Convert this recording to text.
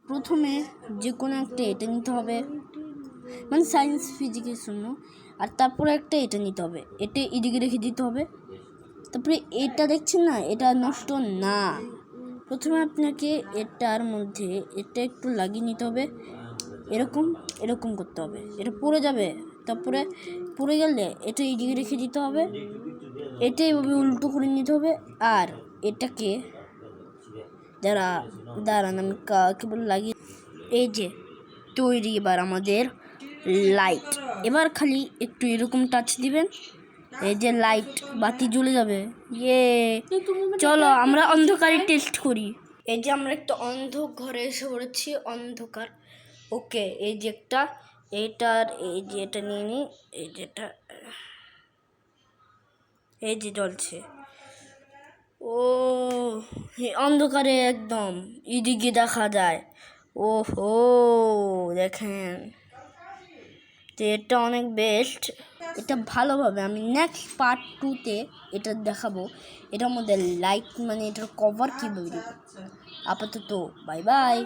প্রথমে যে কোনো একটা এটা নিতে হবে, মানে সায়েন্স ফিজিক্সের জন্য। আর তারপরে একটা এটা নিতে হবে, এটা এদিকে রেখে দিতে হবে। তারপরে এটা দেখছেন না, এটা নষ্ট না। প্রথমে আপনাকে এটার মধ্যে এটা একটু লাগিয়ে নিতে হবে, এরকম এরকম করতে হবে, এটা পড়ে যাবে। তারপরে পড়ে গেলে এটা এদিকে রেখে দিতে হবে, এটা এভাবে উল্টো করে নিতে হবে। আর এটাকে দাঁড়ান আমি কেবল লাগিয়ে, এই যে তৈরি এবার আমাদের লাইট। এবার খালি একটু এরকম টাচ দিবেন, এই যে লাইট বাতি জ্বলে যাবে। চলো আমরা অন্ধকারে টেস্ট করি। এই যে আমরা একটা ঘরে এসে পড়েছি, অন্ধকার। ওকে, এই যে একটা এটার এই যে এটা নিয়ে নিই, এই যেটা এই যে জ্বলছে। ও অন্ধকারে একদম এদিকে দেখা যায়। ওহো দেখেন, তো এটা অনেক বেস্ট। এটা ভালোভাবে আমি নেক্সট পার্ট 2-তে এটা দেখাবো, এটার মধ্যে লাইট মানে এটার কভার কীভাবে দেবো। আপাতত বাই বাই।